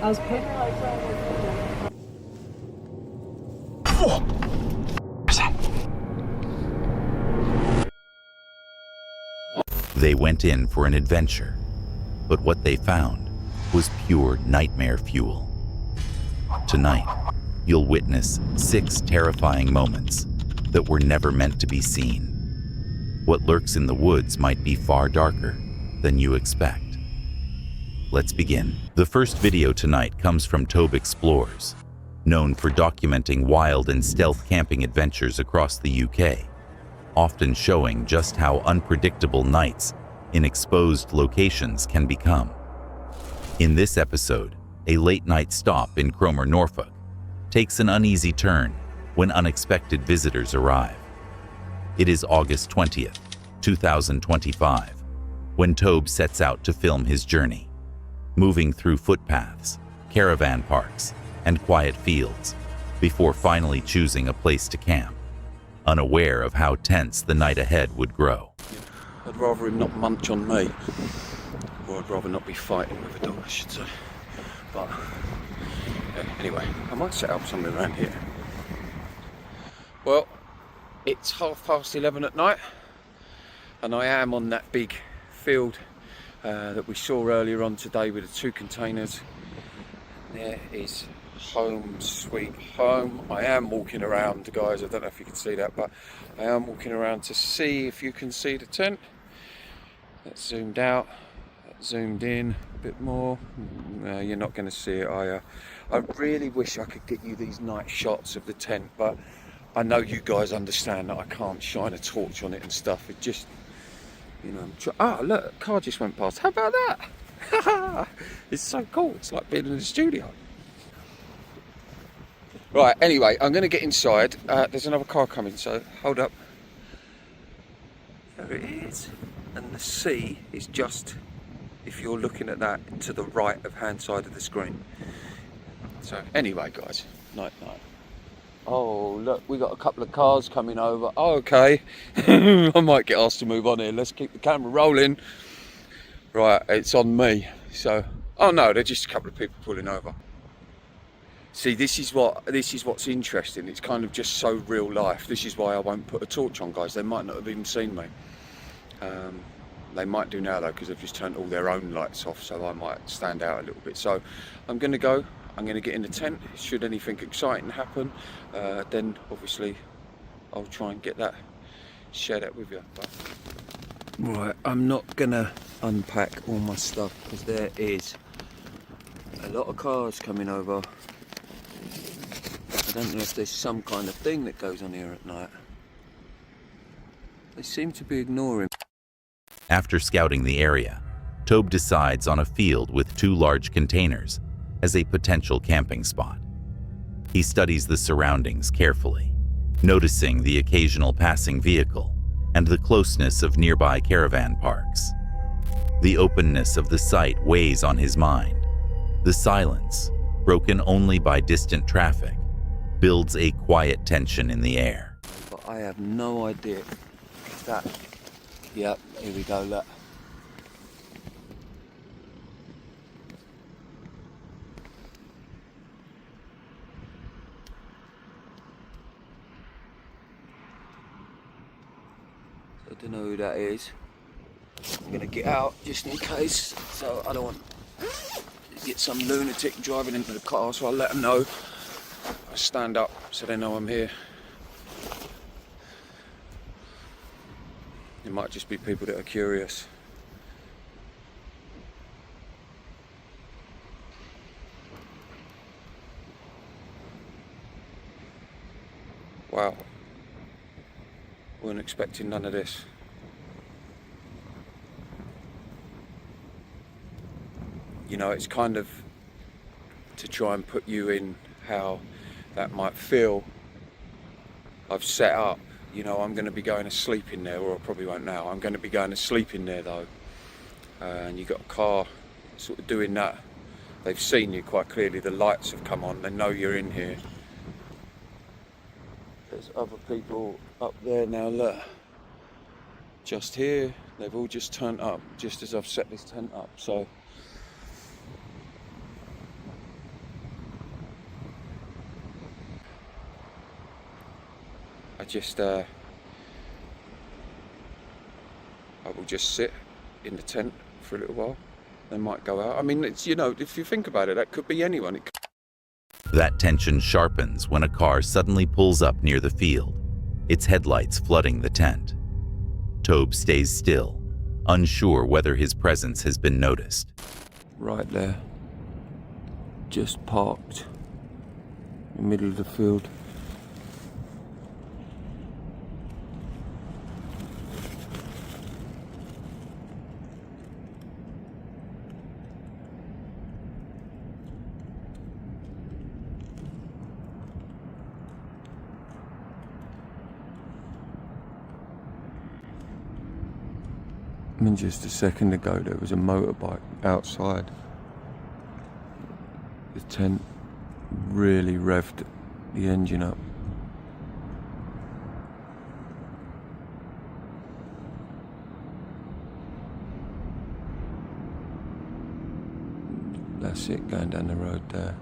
was putting like They went in for an adventure, but what they found was pure nightmare fuel. Tonight, you'll witness 6 terrifying moments that were never meant to be seen. What lurks in the woods might be far darker than you expect. Let's begin. The first video tonight comes from Tobe Explores, known for documenting wild and stealth camping adventures across the UK, often showing just how unpredictable nights in exposed locations can become. In this episode, a late-night stop in Cromer, Norfolk, takes an uneasy turn when unexpected visitors arrive. It is August 20th, 2025, when Tobe sets out to film his journey, moving through footpaths, caravan parks, and quiet fields, before finally choosing a place to camp, unaware of how tense the night ahead would grow. I'd rather him not munch on me, or I'd rather not be fighting with a dog, I should say. But yeah, anyway, I might set up somewhere around here. Well, it's 11:30 at night, and I am on that big field that we saw earlier on today with the 2 containers. There is home sweet home. I am walking around, guys. I don't know if you can see that, but I am walking around to see if you can see the tent. That's zoomed out, that's zoomed in a bit more. No, you're not going to see it, are you? I really wish I could get you these night shots of the tent, but I know you guys understand that I can't shine a torch on it and stuff. It just, you know, oh look, a car just went past. How about that? It's so cool. It's like being in the studio. Right, anyway, I'm going to get inside. There's another car coming, so hold up. There it is. And the sea is just, if you're looking at that, to the right of hand side of the screen. So anyway, guys, night. Oh, look, we got a couple of cars coming over. Oh, okay. I might get asked to move on here. Let's keep the camera rolling. Right, it's on me. So, oh no, they're just a couple of people pulling over. See, this is what's interesting. It's kind of just so real life. This is why I won't put a torch on, guys. They might not have even seen me. They might do now though, because they've just turned all their own lights off, so I might stand out a little bit. So I'm going to go. I'm going to get in the tent. Should anything exciting happen, then obviously I'll try and get that, share that with you. But... Right, I'm not going to unpack all my stuff because there is a lot of cars coming over. I don't know if there's some kind of thing that goes on here at night. They seem to be ignoring. After scouting the area, Tobe decides on a field with 2 large containers as a potential camping spot. He studies the surroundings carefully, noticing the occasional passing vehicle and the closeness of nearby caravan parks. The openness of the site weighs on his mind. The silence, broken only by distant traffic, builds a quiet tension in the air. But I have no idea if that... Yep, here we go, look. I don't know who that is. I'm gonna get out just in case, so I don't want to get some lunatic driving into the car, so I'll let them know. I stand up so they know I'm here. It might just be people that are curious. Wow. Weren't expecting none of this. You know, it's kind of to try and put you in how that might feel. I've set up, you know, I'm going to be going to sleep in there, or I probably won't now. I'm going to be going to sleep in there though. And you've got a car sort of doing that. They've seen you quite clearly, the lights have come on, they know you're in here. There's other people up there now, look. Just here, they've all just turned up, just as I've set this tent up, so. I will just sit in the tent for a little while. They might go out. I mean, it's, you know, if you think about it, that could be anyone. That tension sharpens when a car suddenly pulls up near the field, its headlights flooding the tent. Tobe stays still, unsure whether his presence has been noticed. Right there, just parked in the middle of the field. I mean, just a second ago there was a motorbike outside the tent, really revved the engine up. That's it, going down the road there.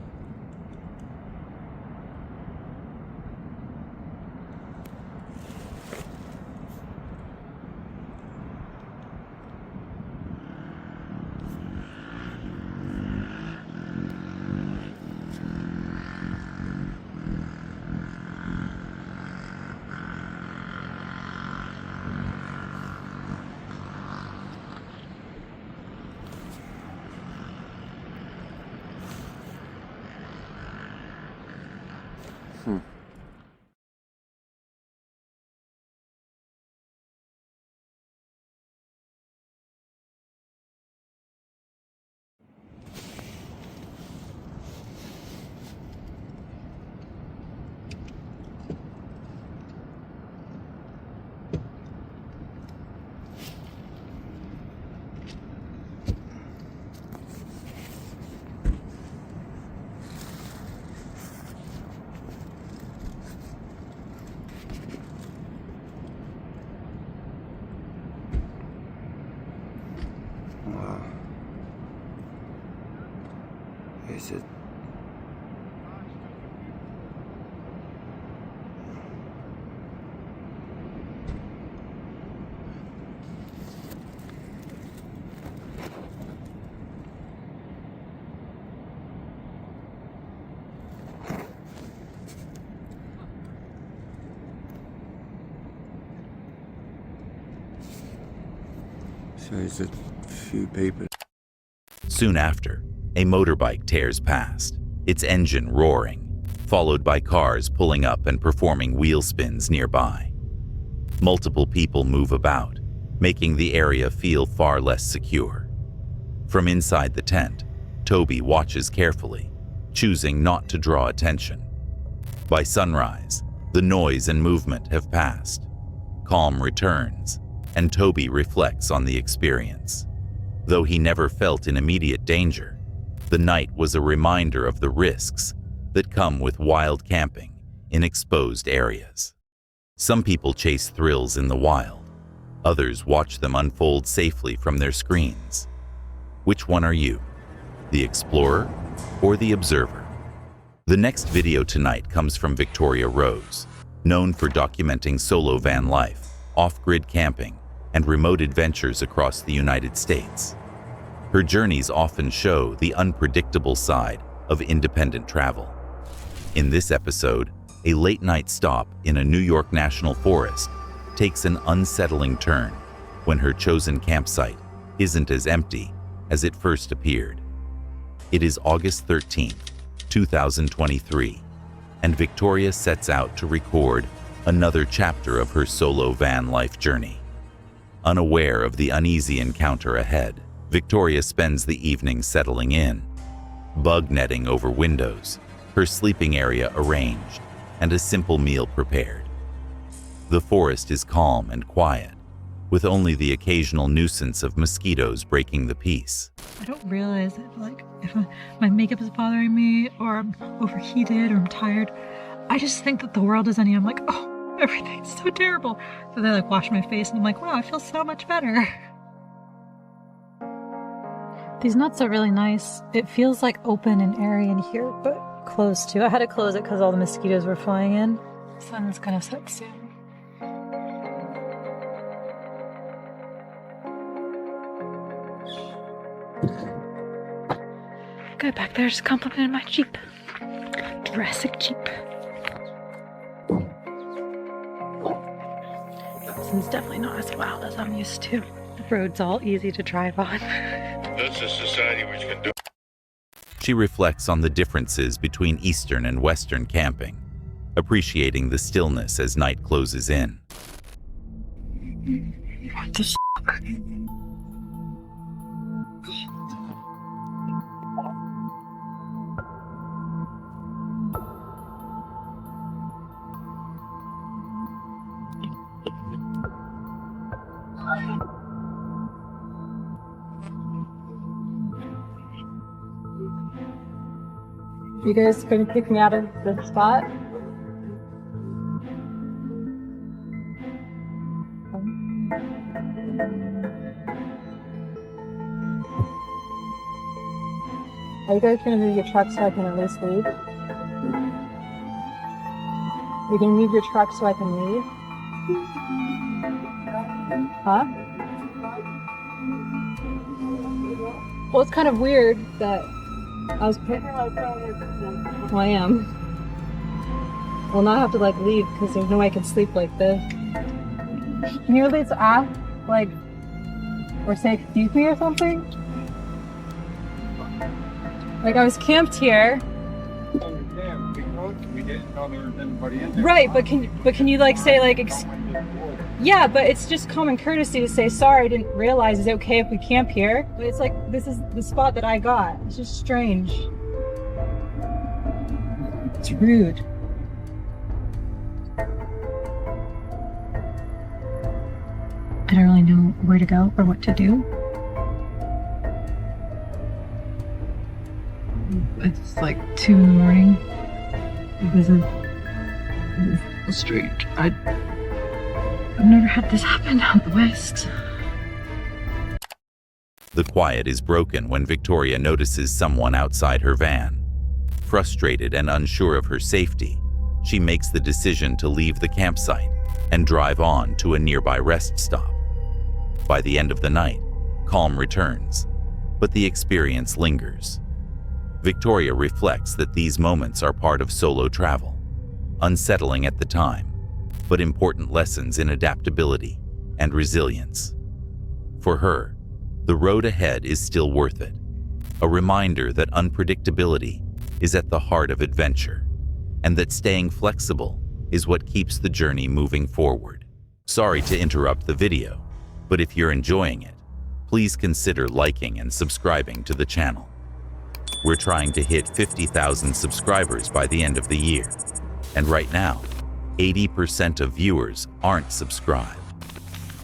Is it? So there's a few people. Soon after, a motorbike tears past, its engine roaring, followed by cars pulling up and performing wheel spins nearby. Multiple people move about, making the area feel far less secure. From inside the tent, Toby watches carefully, choosing not to draw attention. By sunrise, the noise and movement have passed. Calm returns, and Toby reflects on the experience. Though he never felt in immediate danger, the night was a reminder of the risks that come with wild camping in exposed areas. Some people chase thrills in the wild. Others watch them unfold safely from their screens. Which one are you? The explorer or the observer? The next video tonight comes from Victoria Rose, known for documenting solo van life, off-grid camping, and remote adventures across the United States. Her journeys often show the unpredictable side of independent travel. In this episode, a late-night stop in a New York national forest takes an unsettling turn when her chosen campsite isn't as empty as it first appeared. It is August 13th, 2023, and Victoria sets out to record another chapter of her solo van life journey. Unaware of the uneasy encounter ahead, Victoria spends the evening settling in, bug netting over windows, her sleeping area arranged, and a simple meal prepared. The forest is calm and quiet, with only the occasional nuisance of mosquitoes breaking the peace. I don't realize it, like, if my makeup is bothering me, or I'm overheated, or I'm tired. I just think that the world is ending. I'm like, oh, everything's so terrible. So they like wash my face, and I'm like, wow, I feel so much better. These nuts are really nice. It feels like open and airy in here, but closed too. I had to close it because all the mosquitoes were flying in. The sun's gonna set soon. guy back there just complimented my Jeep. Jurassic Jeep. This one's definitely not as wild as I'm used to. The road's all easy to drive on. That's a society which can do. She reflects on the differences between Eastern and Western camping, appreciating the stillness as night closes in. What the fuck? You guys gonna kick me out of the spot? Are you guys gonna move your truck so I can at least leave? You can move your truck so I can leave? Huh? Well, it's kind of weird that I was picking well, I am. Well, now I have to like leave because there's no way I can sleep like this. Can you at least ask, like, or say excuse me or something? Like, I was camped here. Right, but can you like say like, yeah, but it's just common courtesy to say sorry. I didn't realize. Is it okay if we camp here? But it's like this is the spot that I got. It's just strange. It's rude. I don't really know where to go or what to do. It's like 2 in the morning. This is strange. I've never had this happen out the West. The quiet is broken when Victoria notices someone outside her van. Frustrated and unsure of her safety, she makes the decision to leave the campsite and drive on to a nearby rest stop. By the end of the night, calm returns, but the experience lingers. Victoria reflects that these moments are part of solo travel, unsettling at the time, but important lessons in adaptability and resilience. For her, the road ahead is still worth it, a reminder that unpredictability is at the heart of adventure, and that staying flexible is what keeps the journey moving forward. Sorry to interrupt the video, but if you're enjoying it, please consider liking and subscribing to the channel. We're trying to hit 50,000 subscribers by the end of the year, and right now, 80% of viewers aren't subscribed.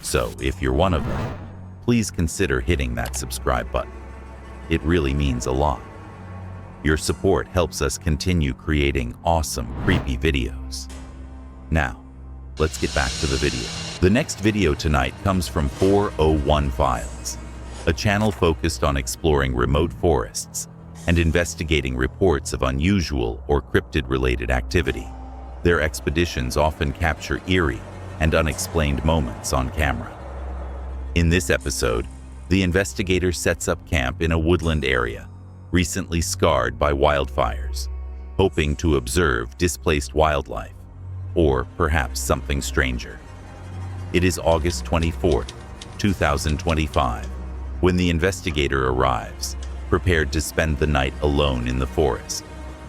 So if you're one of them, please consider hitting that subscribe button. It really means a lot. Your support helps us continue creating awesome, creepy videos. Now, let's get back to the video. The next video tonight comes from 401 Files, a channel focused on exploring remote forests and investigating reports of unusual or cryptid-related activity. Their expeditions often capture eerie and unexplained moments on camera. In this episode, the investigator sets up camp in a woodland area recently scarred by wildfires, hoping to observe displaced wildlife, or perhaps something stranger. It is August 24th, 2025, when the investigator arrives, prepared to spend the night alone in the forest,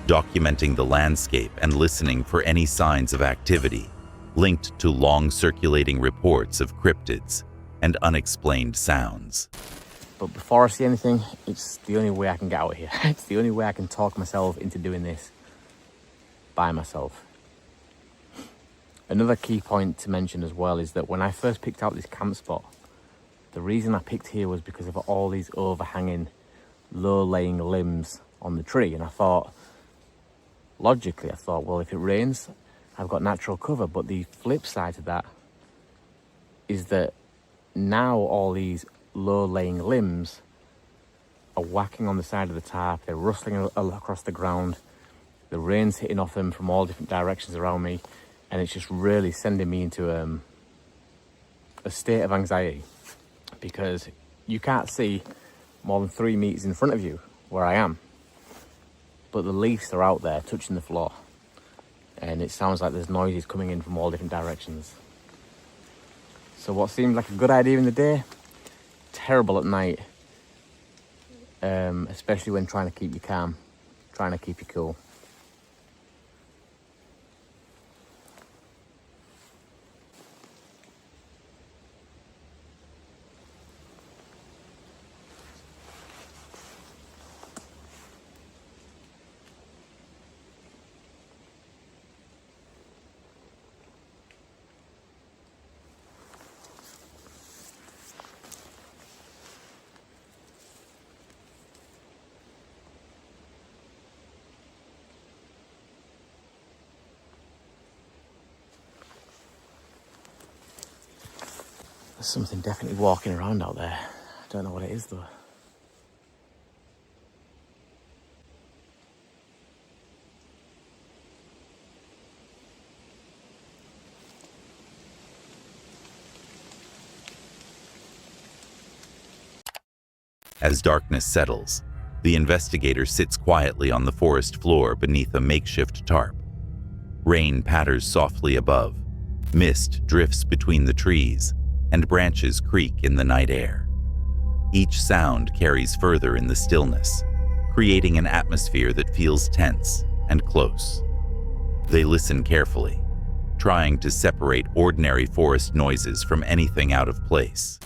documenting the landscape and listening for any signs of activity linked to long-circulating reports of cryptids and unexplained sounds. But before I see anything, it's the only way I can get out of here. It's the only way I can talk myself into doing this by myself. Another key point to mention as well is that when I first picked out this camp spot, the reason I picked here was because of all these overhanging, low-laying limbs on the tree. And I thought, logically, well, if it rains, I've got natural cover. But the flip side to that is that now all these low-laying limbs are whacking on the side of the tarp, they're rustling across the ground, the rain's hitting off them from all different directions around me, and it's just really sending me into a state of anxiety, because you can't see more than 3 meters in front of you where I am. but the leaves are out there touching the floor. And it sounds like there's noises coming in from all different directions. So what seemed like a good idea in the day, terrible at night. Especially when trying to keep you calm, trying to keep you cool. There's something definitely walking around out there. I don't know what it is though. As darkness settles, the investigator sits quietly on the forest floor beneath a makeshift tarp. Rain patters softly above, mist drifts between the trees, and branches creak in the night air. Each sound carries further in the stillness, creating an atmosphere that feels tense and close. They listen carefully, trying to separate ordinary forest noises from anything out of place.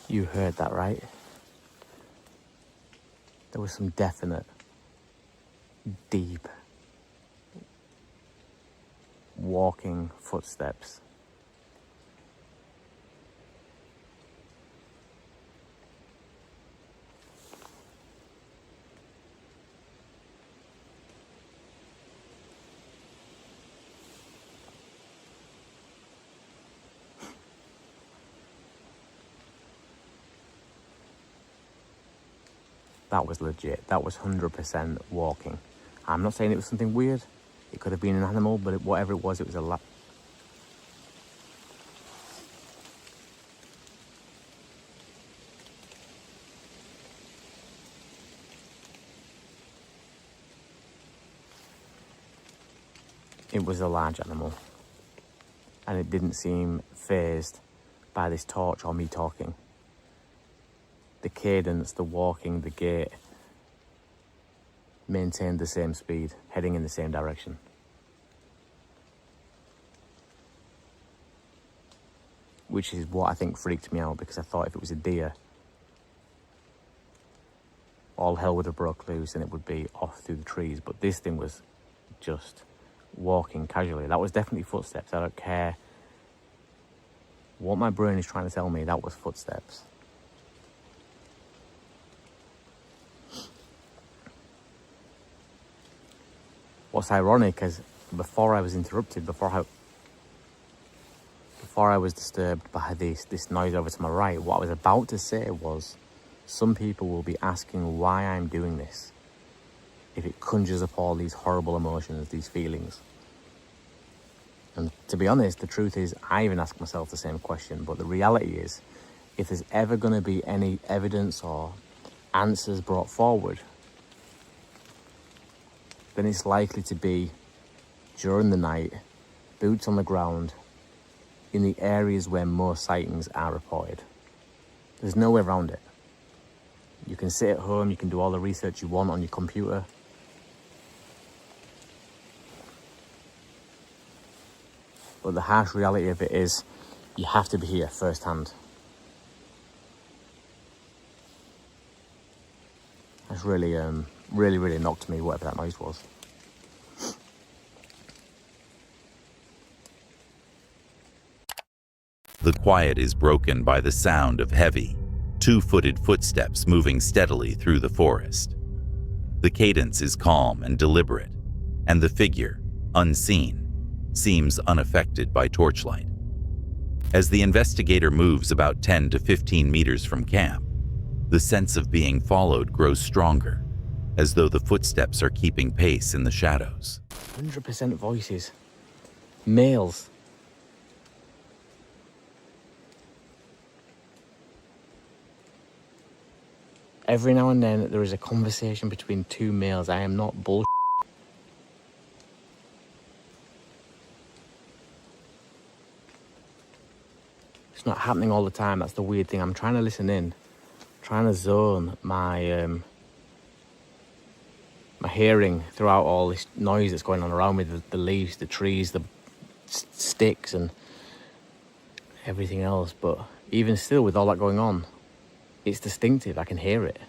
You heard that, right? There was some definite, deep, walking footsteps. That was legit. That was 100% walking. I'm not saying it was something weird. It could have been an animal, but whatever it was a lot. It was a large animal. And it didn't seem fazed by this torch or me talking. The cadence, the walking, the gait maintained the same speed, heading in the same direction. Which is what I think freaked me out, because I thought if it was a deer, all hell would have broke loose and it would be off through the trees. But this thing was just walking casually. That was definitely footsteps. I don't care what my brain is trying to tell me, that was footsteps. What's ironic is before I was interrupted, before I was disturbed by this noise over to my right, what I was about to say was, some people will be asking why I'm doing this if it conjures up all these horrible emotions, these feelings. And to be honest, the truth is, I even ask myself the same question. But the reality is, if there's ever going to be any evidence or answers brought forward, then it's likely to be during the night, boots on the ground, in the areas where most sightings are reported. There's no way around it. You can sit at home, you can do all the research you want on your computer. But the harsh reality of it is, you have to be here firsthand. That's really, really knocked me, whatever that noise was. The quiet is broken by the sound of heavy, two-footed footsteps moving steadily through the forest. The cadence is calm and deliberate, and the figure, unseen, seems unaffected by torchlight. As the investigator moves about 10 to 15 meters from camp, the sense of being followed grows stronger, as though the footsteps are keeping pace in the shadows. 100% voices. Males. Every now and then there is a conversation between two males. I am not bullshit. It's not happening all the time. That's the weird thing. I'm trying to listen in, trying to zone my my hearing throughout all this noise that's going on around me, the leaves, the trees, the sticks and everything else. But even still, with all that going on, it's distinctive. I can hear it.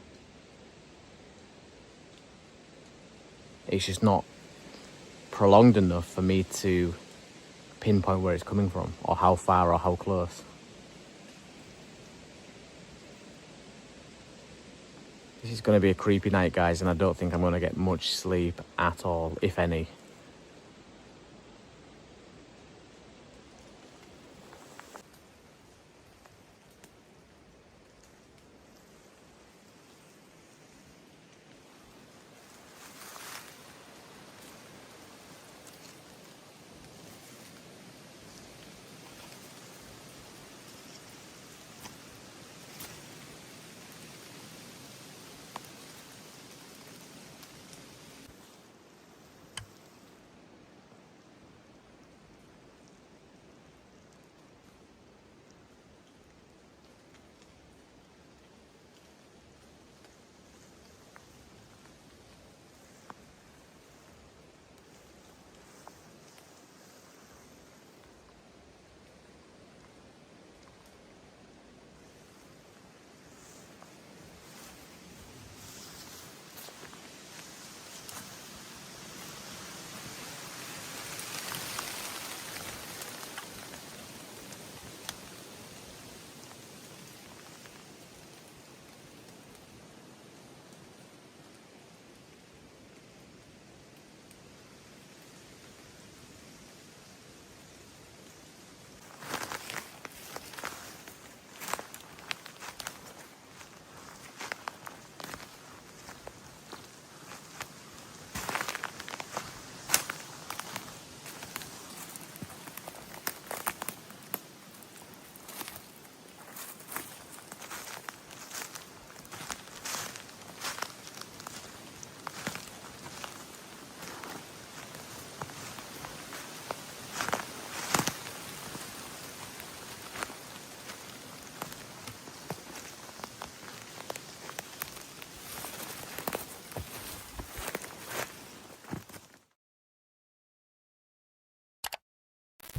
It's just not prolonged enough for me to pinpoint where it's coming from, or how far, or how close. This is going to be a creepy night, guys, and I don't think I'm going to get much sleep at all, if any.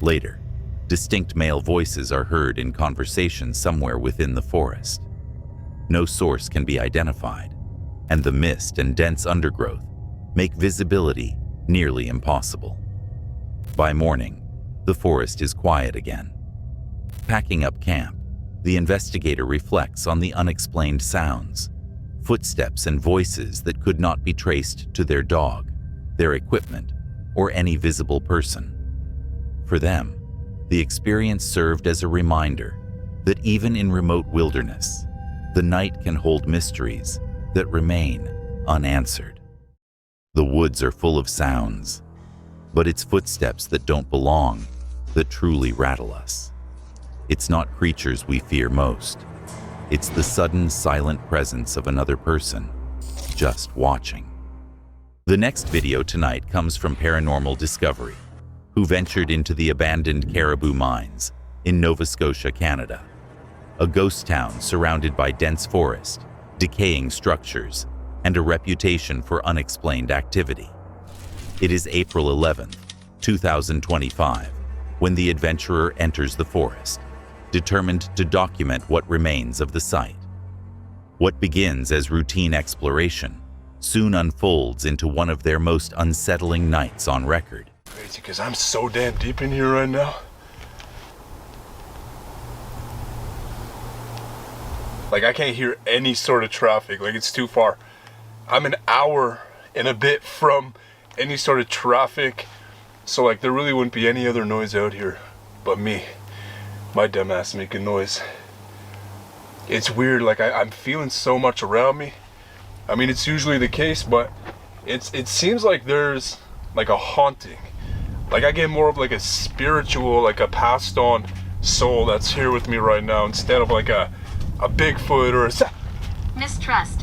Later, distinct male voices are heard in conversation somewhere within the forest. No source can be identified, and the mist and dense undergrowth make visibility nearly impossible. By morning, the forest is quiet again. Packing up camp, the investigator reflects on the unexplained sounds, footsteps and voices that could not be traced to their dog, their equipment, or any visible person. For them, the experience served as a reminder that even in remote wilderness, the night can hold mysteries that remain unanswered. The woods are full of sounds, but it's footsteps that don't belong that truly rattle us. It's not creatures we fear most. It's the sudden, silent presence of another person, just watching. The next video tonight comes from Paranormal Discovery, who ventured into the abandoned caribou mines in Nova Scotia, Canada, a ghost town surrounded by dense forest, decaying structures, and a reputation for unexplained activity. It is April 11th, 2025, when the adventurer enters the forest, determined to document what remains of the site. What begins as routine exploration soon unfolds into one of their most unsettling nights on record. Crazy, because I'm so damn deep in here right now. Like, I can't hear any sort of traffic. Like, it's too far. I'm an hour and a bit from any sort of traffic. So, like, there really wouldn't be any other noise out here but me. My dumb ass making noise. it's weird. Like I'm feeling so much around me. I mean, it's usually the case, but it seems like there's like a haunting. Like I get more of like a spiritual, like a passed on soul that's here with me right now, instead of like a Bigfoot or a Mistrust.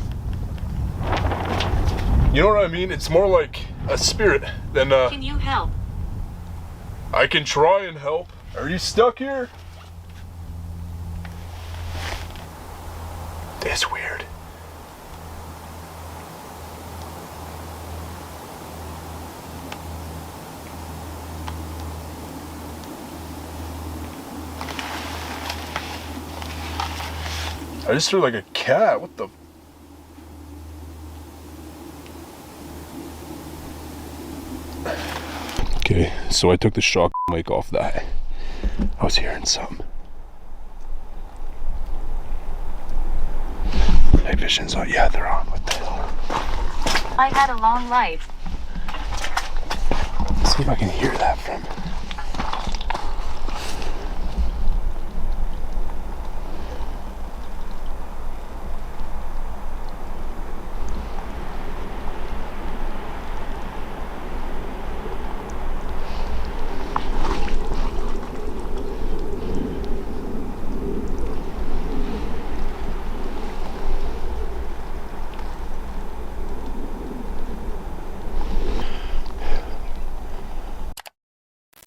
You know what I mean? It's more like a spirit than Can you help? I can try and help. Are you stuck here? It's weird. I just heard like a cat. What the? Okay, so I took the shock mic off that. I was hearing something. Night vision's on. Yeah, they're on. What the hell? I had a long life. Let's see if I can hear that from.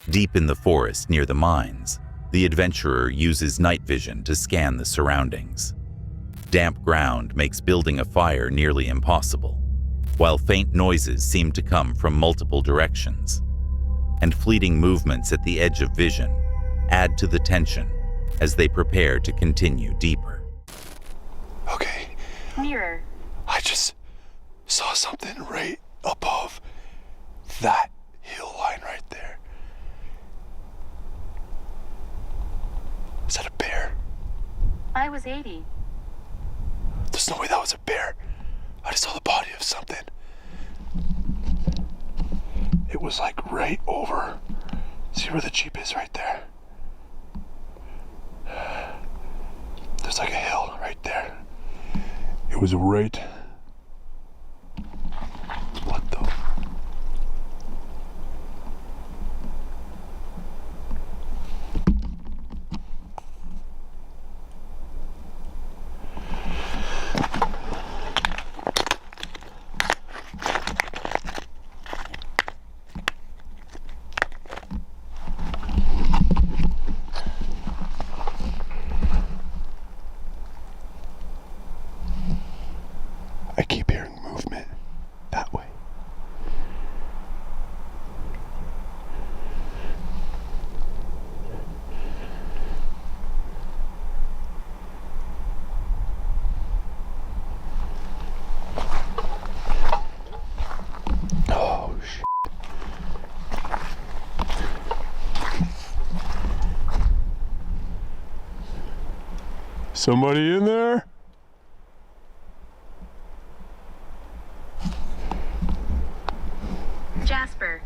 Deep in the forest near the mines, the adventurer uses night vision to scan the surroundings. Damp ground makes building a fire nearly impossible, while faint noises seem to come from multiple directions. And fleeting movements at the edge of vision add to the tension as they prepare to continue deeper. Okay, Mirror. I just saw something right above that hill line right there. Is that a bear? I was 80. There's no way that was a bear. I just saw the body of something. It was like right over. See where the Jeep is right there? There's like a hill right there. It was right. What the? I keep hearing movement that way. Oh shit. Somebody in there? Jasper.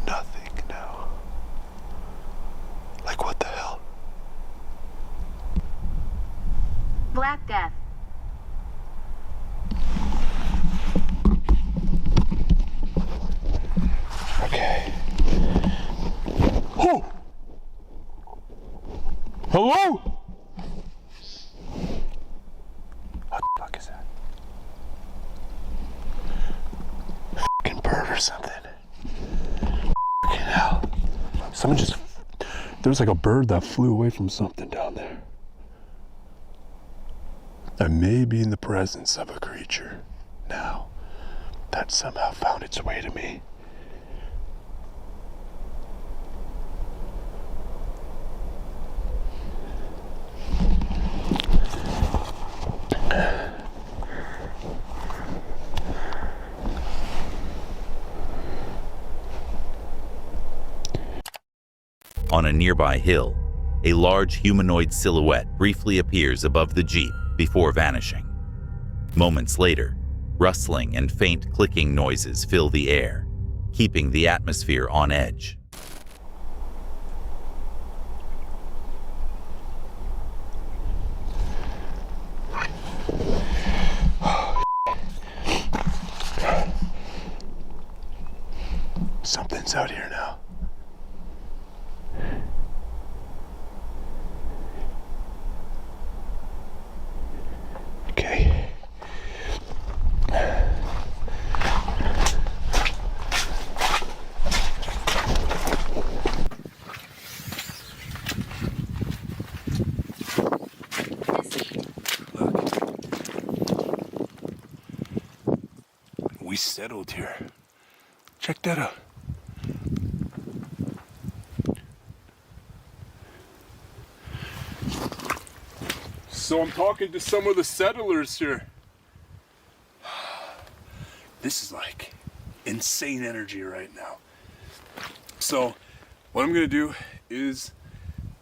Nothing now. Like what the hell? Black Death. Okay. Oh! Hello? What the fuck is that? Fucking bird or something. Fucking hell. Someone just. There was like a bird that flew away from something down there. I may be in the presence of a creature now that somehow found its way to me. On a nearby hill, a large humanoid silhouette briefly appears above the Jeep before vanishing. Moments later, rustling and faint clicking noises fill the air, keeping the atmosphere on edge. Something's out here now. Okay. Look. We settled here. Check that out. So I'm talking to some of the settlers here. This is like insane energy right now. So what I'm gonna do is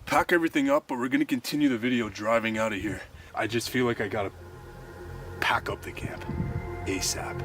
pack everything up, but we're gonna continue the video driving out of here. I just feel like I gotta pack up the camp ASAP.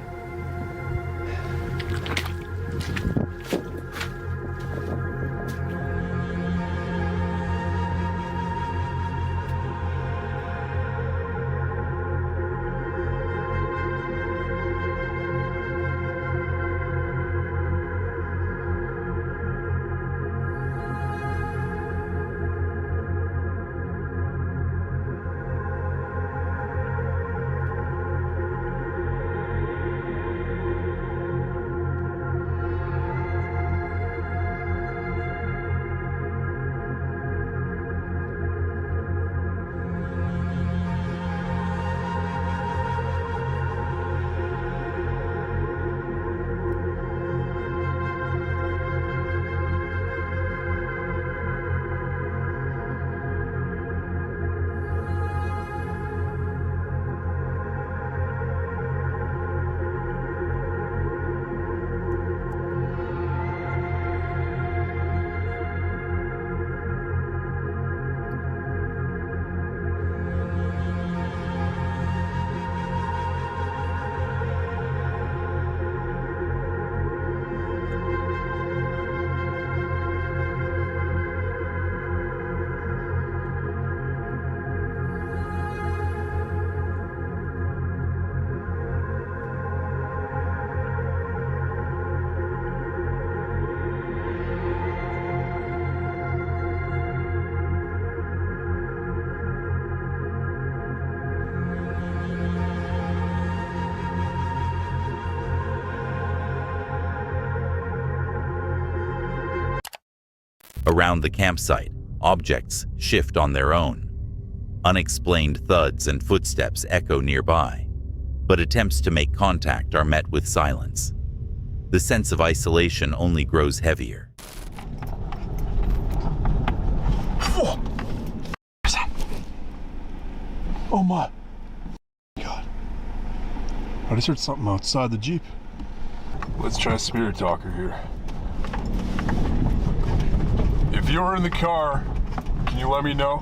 Around the campsite, objects shift on their own. Unexplained thuds and footsteps echo nearby, but attempts to make contact are met with silence. The sense of isolation only grows heavier. Oh my God. I just heard something outside the Jeep. Let's try Spirit Talker here. If you're in the car, can you let me know?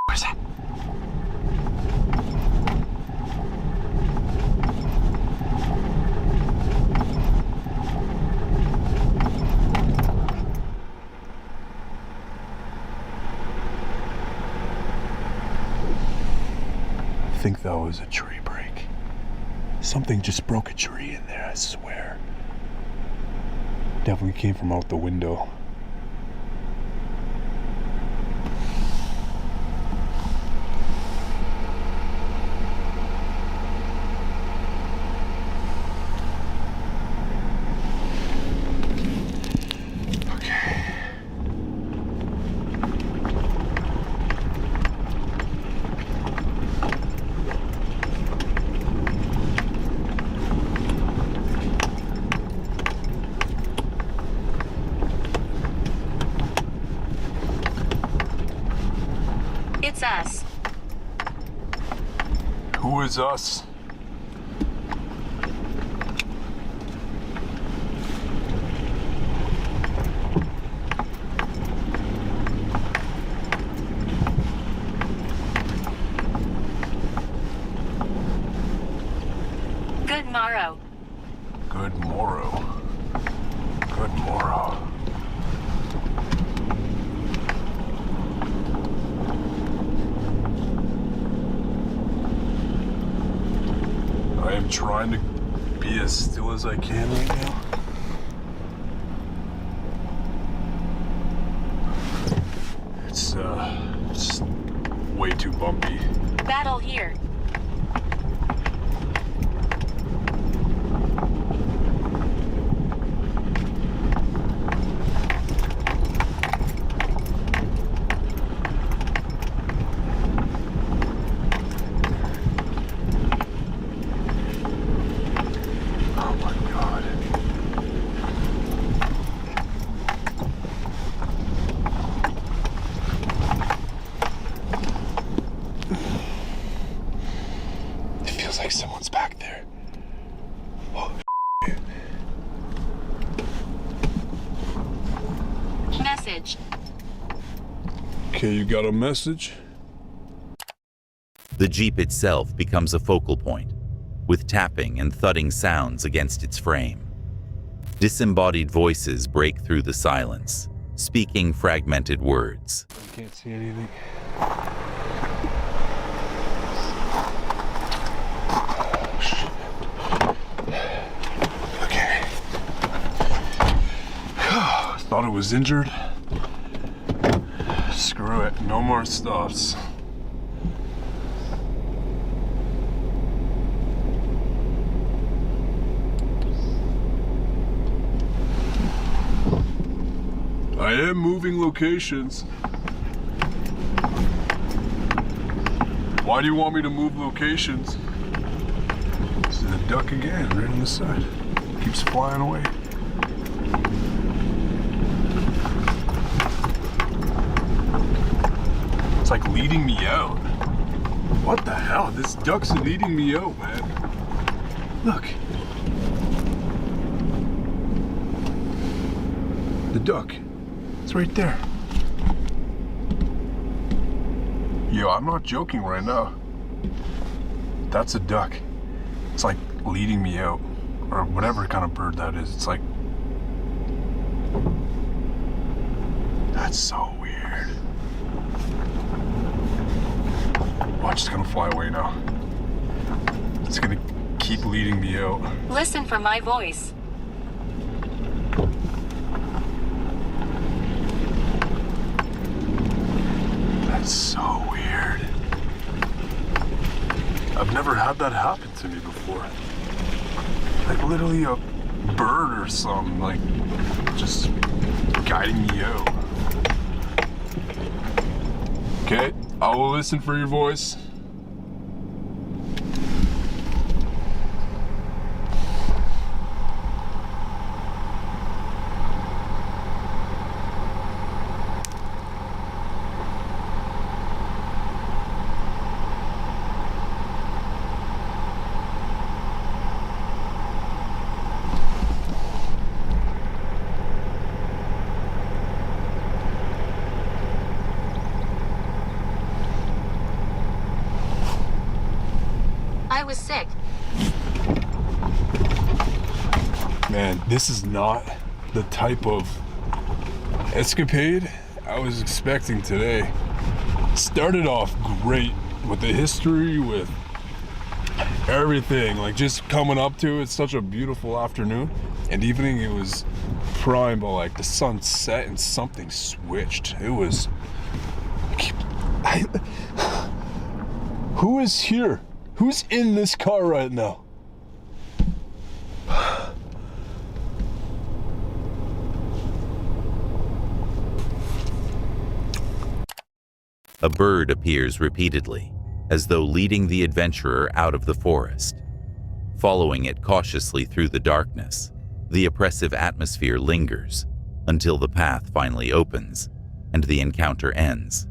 Where's that? I think that was a tree break. Something just broke a tree in there, I swear. Definitely came from out the window. was us. Good morrow. Good morrow. Good morrow. I am trying to be as still as I can right now. It's just way too bumpy. Battle here. Oh my God. It feels like someone's back there. Oh, shit. Message. Okay, you got a message? The Jeep itself becomes a focal point, with tapping and thudding sounds against its frame. Disembodied voices break through the silence, speaking fragmented words. I can't see anything. Oh, shit. Okay. Thought it was injured. Screw it, no more stops. I am moving locations. Why do you want me to move locations? This is a duck again, right on the side. Keeps flying away. It's like leading me out. What the hell? This duck's leading me out, man. Look. The duck. It's right there. Yo, I'm not joking right now. That's a duck. It's like leading me out. Or whatever kind of bird that is. It's like... That's so weird. Watch, it's gonna fly away now. It's gonna keep leading me out. Listen for my voice. That's so weird. I've never had that happen to me before. Like literally a bird or something, like just guiding me out. Okay, I will listen for your voice. I was sick. Man, this is not the type of escapade I was expecting today. Started off great with the history, with everything, like just coming up to it. Such a beautiful afternoon and evening. It was prime, but like the sun set and something switched. It was... Who is here? Who's in this car right now? A bird appears repeatedly, as though leading the adventurer out of the forest. Following it cautiously through the darkness, the oppressive atmosphere lingers until the path finally opens and the encounter ends.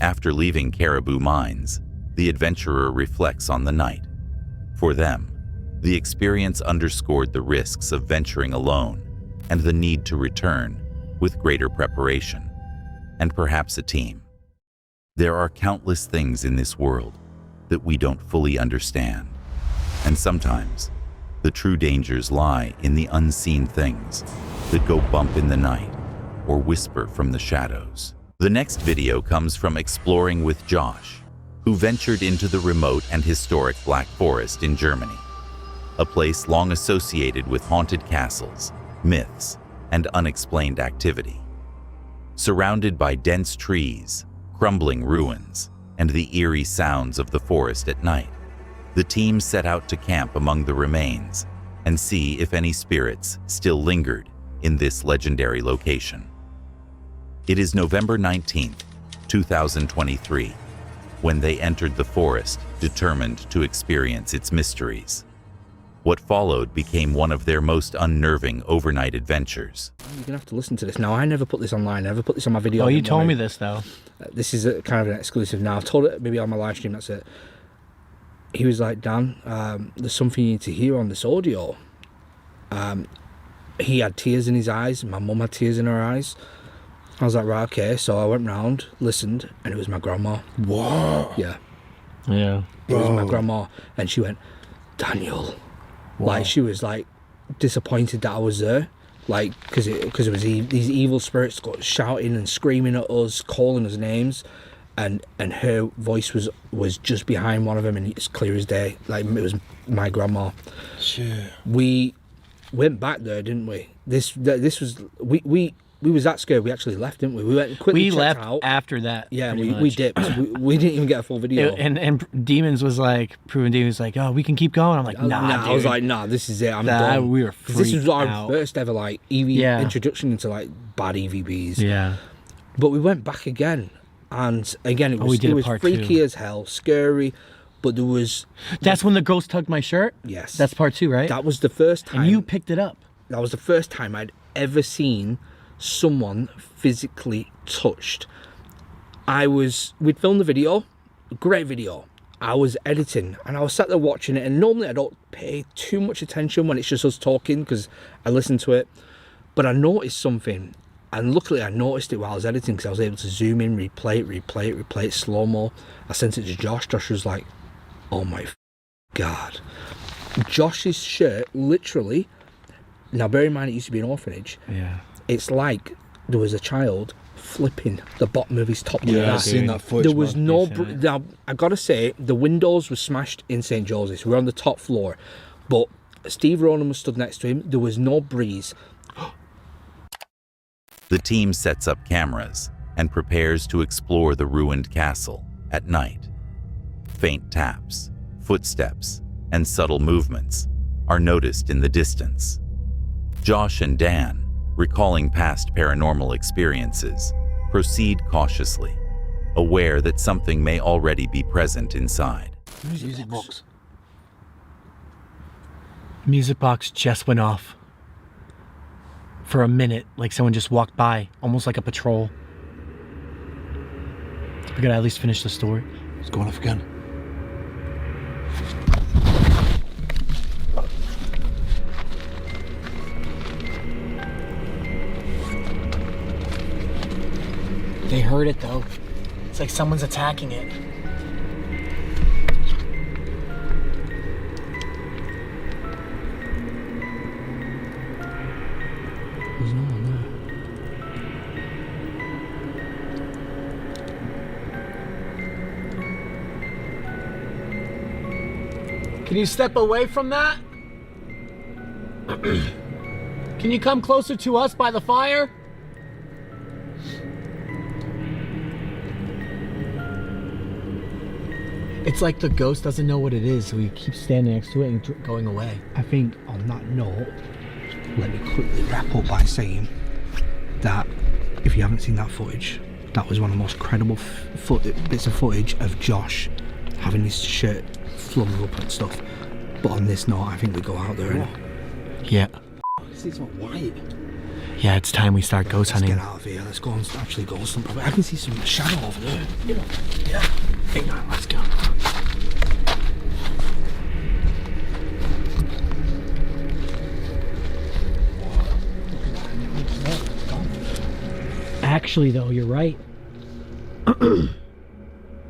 After leaving Caribou Mines, the adventurer reflects on the night. For them, the experience underscored the risks of venturing alone and the need to return with greater preparation, and perhaps a team. There are countless things in this world that we don't fully understand, and sometimes the true dangers lie in the unseen things that go bump in the night or whisper from the shadows. The next video comes from Exploring with Josh, who ventured into the remote and historic Black Forest in Germany, a place long associated with haunted castles, myths, and unexplained activity. Surrounded by dense trees, crumbling ruins, and the eerie sounds of the forest at night, the team set out to camp among the remains and see if any spirits still lingered in this legendary location. It is November 19th, 2023, when they entered the forest determined to experience its mysteries. What followed became one of their most unnerving overnight adventures. You're gonna have to listen to this now. I never put this online. I never put this on my video. Oh, you told me this though. This is kind of an exclusive now. I've told it maybe on my live stream. That's it. He was like, Dan, there's something you need to hear on this audio. He had tears in his eyes. My mum had tears in her eyes. I was like, right, okay. So I went round, listened, and it was my grandma. What? Yeah. Yeah. It was my grandma, and she went, Daniel. Wow. Like, she was like disappointed that I was there, like, because it was these evil spirits shouting and screaming at us, calling us names, and her voice was just behind one of them, and it's clear as day, like it was my grandma. Shit. We went back there, didn't we? This was we was that scared. We actually left, didn't we? We went quickly. We left out. after that. Yeah, we dipped. we didn't even get a full video. And Demons was like, Proven Demons was like, oh, we can keep going. I'm like, nah, dude. I was like, nah, this is it. I'm done. We were freaked This was our out. first ever like EV introduction into like bad EVBs. Yeah. But we went back again, and again it was, we did it a was part freaky two. as hell, scary. But there was. That's when the ghost tugged my shirt? Yes. That's part 2, right? That was the first time. And you picked it up. That was the first time I'd ever seen someone physically touched. We'd filmed the video, great video. I was editing and I was sat there watching it, and normally I don't pay too much attention when it's just us talking because I listen to it, but I noticed something, and luckily I noticed it while I was editing because I was able to zoom in, replay it slow-mo. I sent it to Josh. Josh was like, oh my God. Josh's shirt literally, now bear in mind it used to be an orphanage. Yeah. It's like there was a child flipping the bottom of his top. Yeah, I've seen that footage. There was no. Decent. Now I gotta say, the windows were smashed in St. Joseph's. We're on the top floor, but Steve Ronan was stood next to him. There was no breeze. The team sets up cameras and prepares to explore the ruined castle at night. Faint taps, footsteps, and subtle movements are noticed in the distance. Josh and Dan, recalling past paranormal experiences, proceed cautiously, aware that something may already be present inside. Music box. Music box just went off. For a minute, like someone just walked by, almost like a patrol. We gotta at least finish the story. It's going off again. They heard it though. It's like someone's attacking it. There's no one there. Can you step away from that? Can you come closer to us by the fire? It's like the ghost doesn't know what it is, so he keeps standing next to it and going away. I think on that note, let me quickly wrap up by saying that if you haven't seen that footage, that was one of the most credible bits of footage of Josh having his shirt flung up and stuff. But on this note, I think we go out there and Yeah. it's not white. Yeah, it's time we start ghost Let's hunting. get out of here. Let's go and actually go somewhere. I can see some shadow over there. Yeah. Hey, man, let's go. Actually, though, you're right.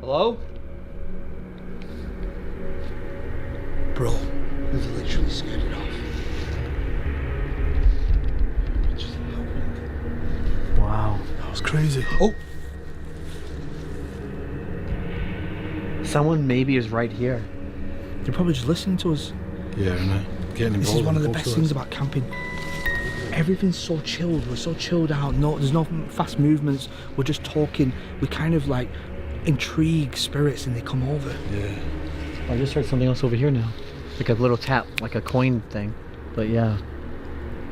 Hello? Bro, we've literally scared it off. Wow. That was crazy. Oh! Someone maybe is right here. They're probably just listening to us. Yeah, I know. Getting involved. This is one of the in best both things sides. about camping. Everything's so chilled. We're so chilled out. No, there's no fast movements. We're just talking. We kind of like intrigue spirits and they come over. Yeah. I just heard something else over here now. Like a little tap, like a coin thing. But yeah.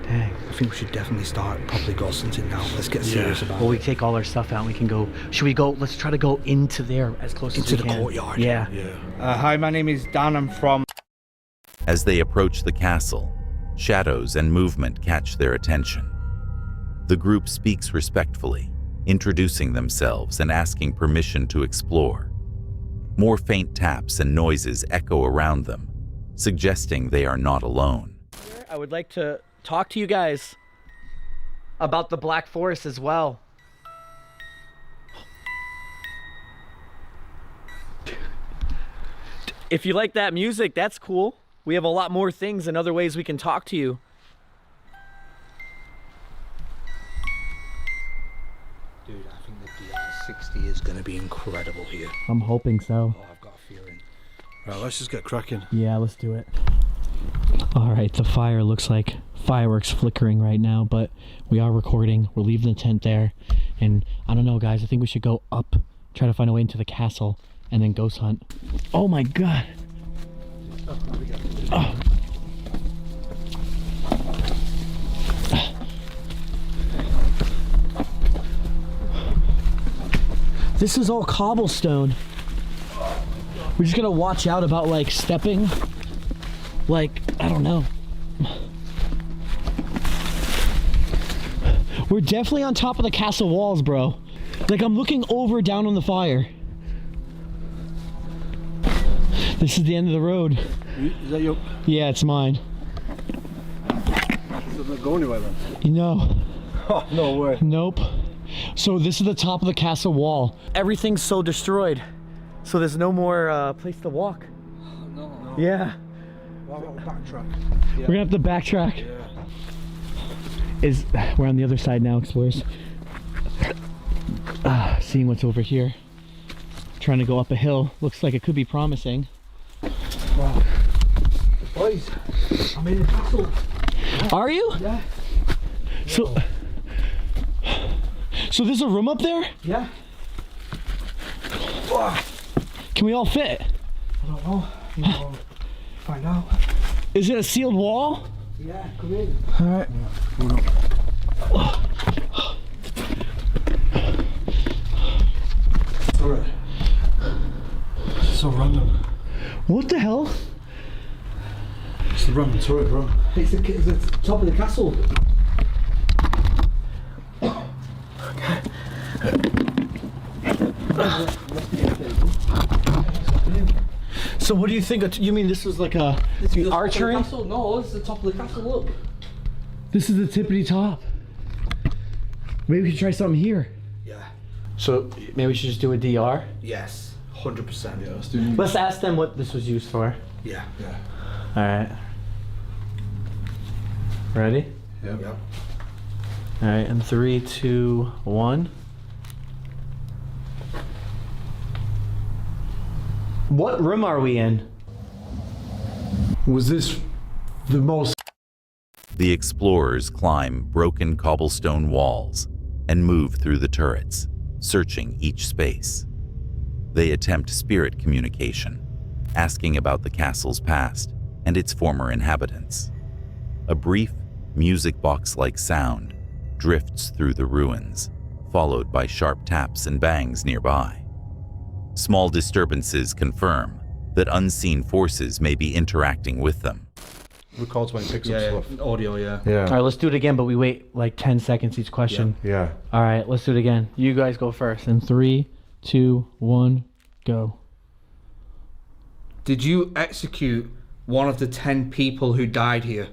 Dang. I think we should definitely start properly ghost hunting now. Let's get serious about Well, it. we take all our stuff out and we can go. Should we go? Let's try to go into there as close as Into we the can. courtyard. Yeah. Hi, my name is Dan. I'm from... As they approach the castle, shadows and movement catch their attention. The group speaks respectfully, introducing themselves and asking permission to explore. More faint taps and noises echo around them, suggesting they are not alone. I would like to talk to you guys about the Black Forest as well. If you like that music, that's cool. We have a lot more things and other ways we can talk to you. Dude, I think the DR60 is going to be incredible here. I'm hoping so. Oh, I've got a feeling. Right, let's just get cracking. Yeah, let's do it. All right, the fire looks like fireworks flickering right now, but we are recording. We're leaving the tent there. And I don't know, guys, I think we should go up, try to find a way into the castle, and then ghost hunt. Oh my God. Oh. This is all cobblestone. We're just gonna watch out about like stepping. Like, I don't know. We're definitely on top of the castle walls, bro. Like, I'm looking over down on the fire. This is the end of the road. Is that your... Yeah, it's mine. Does it go anywhere then? You know. Oh, no way. Nope. So this is the top of the castle wall. Everything's so destroyed. So there's no more place to walk. Oh, no. Yeah. Why don't we backtrack? We're gonna have to backtrack. Yeah. We're on the other side now, explorers. Seeing what's over here. Trying to go up a hill. Looks like it could be promising. Wow. Boys, I'm in the castle. Are you? Yeah. So there's a room up there? Yeah. Can we all fit? I don't know. We'll find out. Is it a sealed wall? Yeah, come in. All right. Alright. So random. What the hell? It's the random turret, bro. It's the top of the castle. So what do you think? You mean this was like a archery? No, it's the top of the castle. Look. This is the tippity top. Maybe we should try something here. Yeah. So maybe we should just do a DR. Yes. 100%. Yeah, let's do it. Let's ask them what this was used for. Yeah. Yeah. All right. Ready? Yeah. Yeah. All right, and 3, 2, 1. What room are we in? Was this the most... The explorers climb broken cobblestone walls and move through the turrets, searching each space. They attempt spirit communication, asking about the castle's past and its former inhabitants. A brief, music box-like sound drifts through the ruins, followed by sharp taps and bangs nearby. Small disturbances confirm that unseen forces may be interacting with them. Records when it picks up stuff. Audio, yeah. All Yeah. right, let's do it again, but we wait like 10 seconds each question. Yeah. All right, let's do it again. You guys go first. In 3, 2, 1, go. Did you execute one of the 10 people who died here?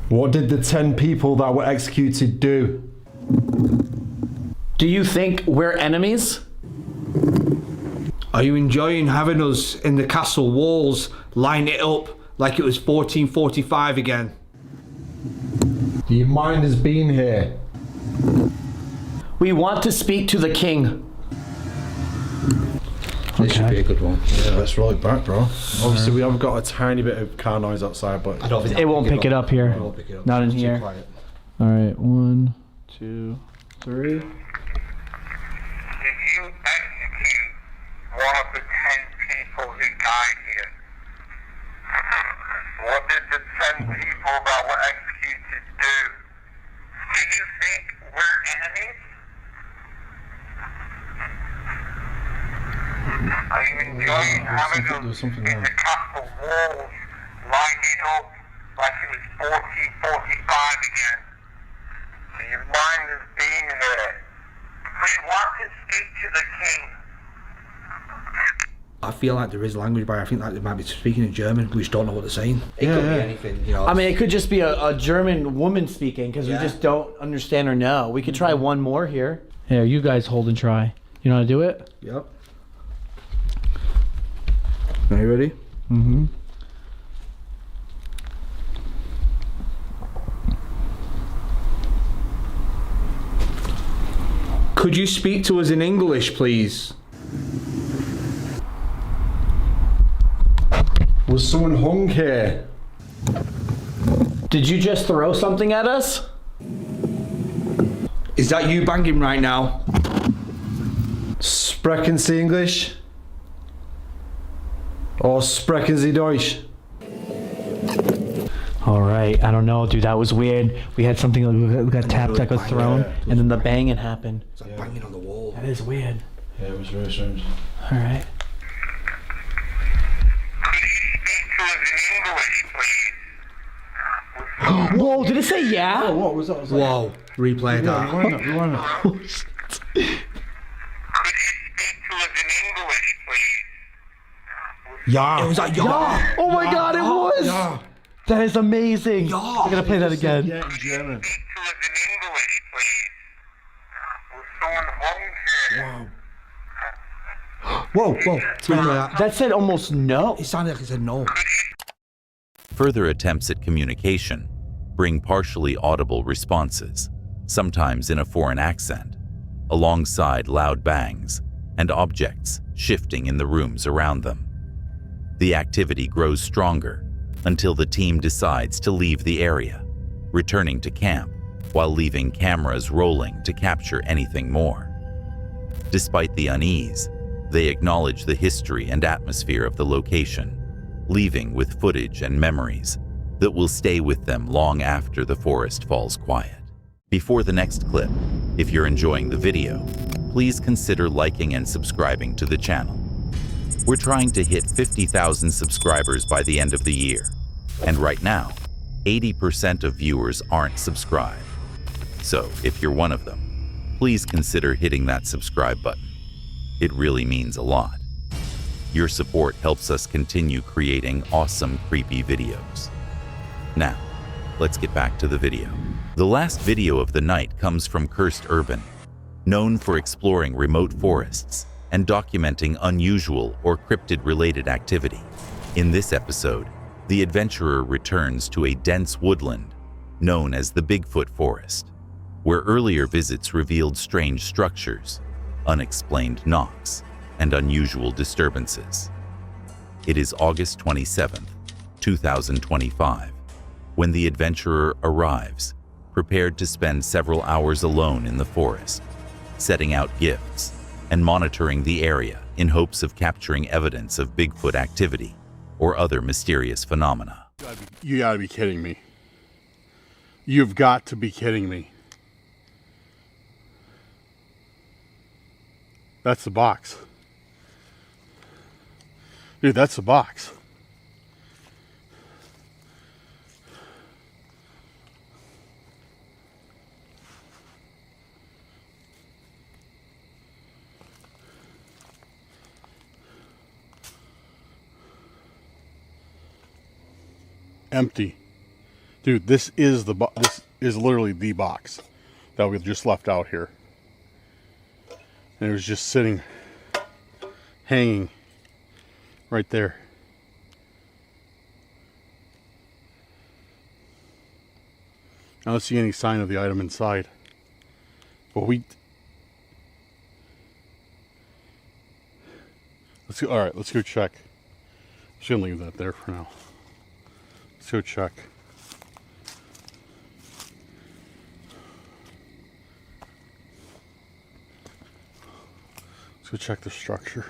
What did the 10 people that were executed do? Do you think we're enemies? Are you enjoying having us in the castle walls, line it up like it was 1445 again? Do you mind us being here? We want to speak to the king. This should be a good one. Yeah, let's roll it back, bro. Obviously, we have got a tiny bit of car noise outside, but I don't think It won't pick it up here. It won't pick it up. Not in It's too here. quiet. All right, 1, 2, 3. Did you execute one of the 10 people who died here? What did the 10 people that were executed do? Do you think we're enemies? Are you enjoying having us in the castle walls, lining up like it was 1445 again? Do you mind us being here? We want to speak to the king. I feel like there is language barrier. I think like they might be speaking in German. We just don't know what they're saying. It could be anything, you know. I mean, it could just be a German woman speaking because we just don't understand or know. We could try one more here. Here, you guys hold and try. You know how to do it? Yep. Are you ready? Mm-hmm. Could you speak to us in English, please? was someone hung here? Did you just throw something at us? Is that you banging right now? Sprechen Sie English? Or sprechen Sie Deutsch? All right, I don't know, dude. That was weird. We had something that got tapped, that got thrown, and then the banging happened. It's like banging on the wall. That is weird. Yeah, it was very strange. All right. Whoa, did it say yeah? Oh, what was that? Whoa, replay that. Rewind it. Yeah. It was like yeah. Oh my god, it was! Yeah. That is amazing. Yeah. I'm gonna play that again. Yeah, in German. Whoa, whoa. Replay that. That said almost no. It sounded like it said no. Further attempts at communication bring partially audible responses, sometimes in a foreign accent, alongside loud bangs and objects shifting in the rooms around them. The activity grows stronger until the team decides to leave the area, returning to camp while leaving cameras rolling to capture anything more. Despite the unease, they acknowledge the history and atmosphere of the location, leaving with footage and memories that will stay with them long after the forest falls quiet. Before the next clip, if you're enjoying the video, please consider liking and subscribing to the channel. We're trying to hit 50,000 subscribers by the end of the year, and right now, 80% of viewers aren't subscribed. So if you're one of them, please consider hitting that subscribe button. It really means a lot. Your support helps us continue creating awesome, creepy videos. Now, let's get back to the video. The last video of the night comes from Cursed Urban, known for exploring remote forests and documenting unusual or cryptid-related activity. In this episode, the adventurer returns to a dense woodland known as the Bigfoot Forest, where earlier visits revealed strange structures, unexplained knocks, and unusual disturbances. It is August 27th, 2025, when the adventurer arrives, prepared to spend several hours alone in the forest, setting out gifts and monitoring the area in hopes of capturing evidence of Bigfoot activity or other mysterious phenomena. You gotta be kidding me. You've got to be kidding me. That's the box. Dude, that's the box. Empty. Dude, this is literally the box that we just left out here. And it was just sitting, hanging right there. I don't see any sign of the item inside. But let's go. All right, let's go check. Just gonna leave that there for now. Let's go check. Let's go check the structure.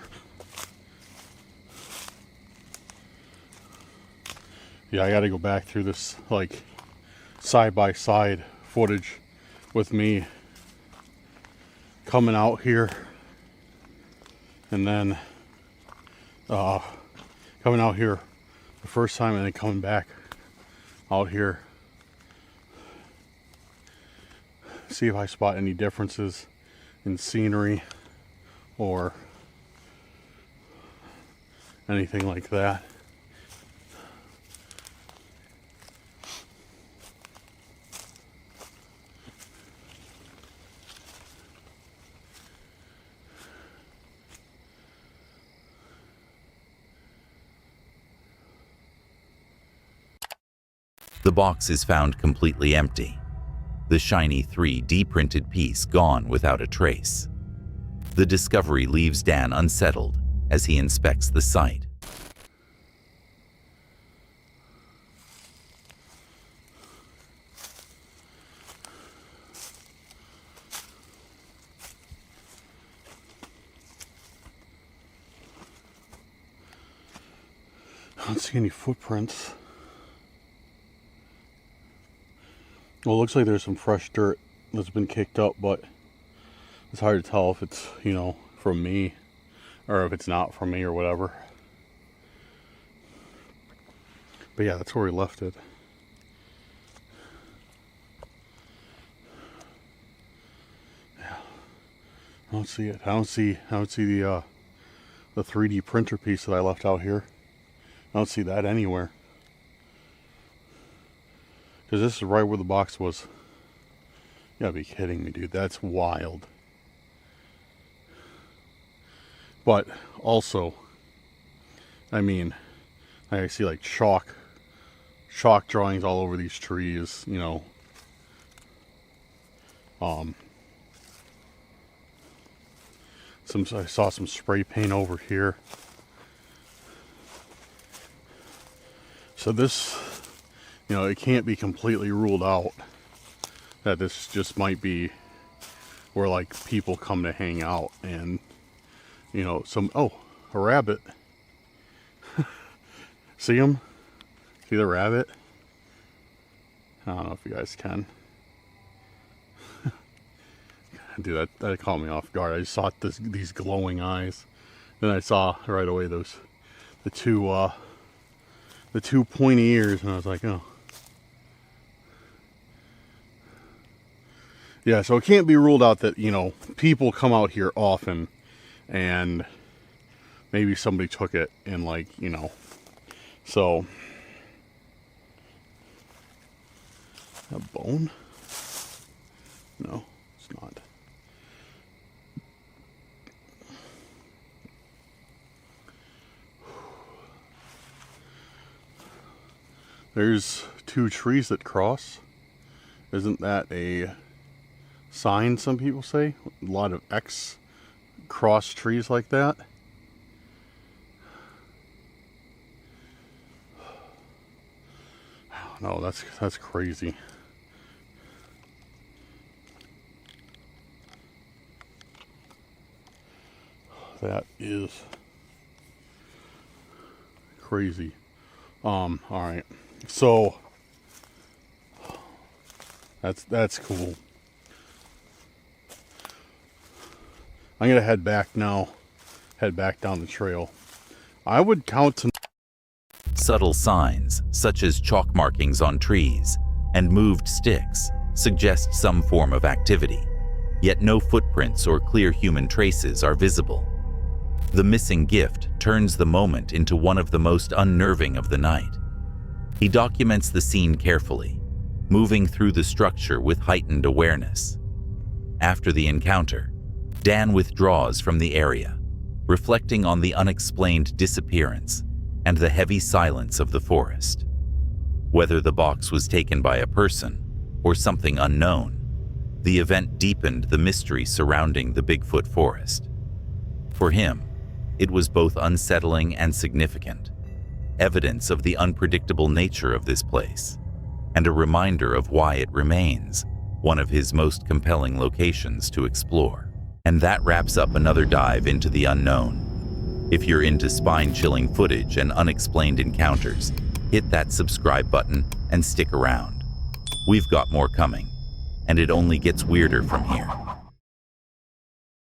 Yeah, I got to go back through this like side-by-side footage with me coming out here and then coming out here the first time and then coming back out here. See if I spot any differences in scenery or anything like that. The box is found completely empty. The shiny 3D printed piece gone without a trace. The discovery leaves Dan unsettled as he inspects the site. I don't see any footprints. Well, it looks like there's some fresh dirt that's been kicked up, but it's hard to tell if it's, you know, from me or if it's not from me or whatever. But yeah, that's where we left it. Yeah, I don't see it. I don't see the 3D printer piece that I left out here. I don't see that anywhere. Because this is right where the box was. You gotta be kidding me, dude. That's wild. But also, I mean, I see like chalk drawings all over these trees, you know. I saw some spray paint over here. So this, you know, it can't be completely ruled out that this just might be where like people come to hang out and, you know, a rabbit. See him? See the rabbit? I don't know if you guys can. Dude, that caught me off guard. I just saw these glowing eyes. Then I saw right away the two pointy ears, and I was like, oh. Yeah, so it can't be ruled out that, you know, people come out here often and maybe somebody took it and, like, you know, so. A bone? No, it's not. There's two trees that cross. Isn't that a sign, some people say? A lot of X cross trees like that. No, that's crazy. That is crazy. All right. So that's cool. I'm gonna head back now. Head back down the trail. I would count to Subtle signs, such as chalk markings on trees and moved sticks, suggest some form of activity, yet no footprints or clear human traces are visible. The missing gift turns the moment into one of the most unnerving of the night. He documents the scene carefully, moving through the structure with heightened awareness. After the encounter, Dan withdraws from the area, reflecting on the unexplained disappearance and the heavy silence of the forest. Whether the box was taken by a person or something unknown, the event deepened the mystery surrounding the Bigfoot forest. For him, it was both unsettling and significant, evidence of the unpredictable nature of this place, and a reminder of why it remains one of his most compelling locations to explore. And that wraps up another dive into the unknown. If you're into spine-chilling footage and unexplained encounters, hit that subscribe button and stick around. We've got more coming, and it only gets weirder from here.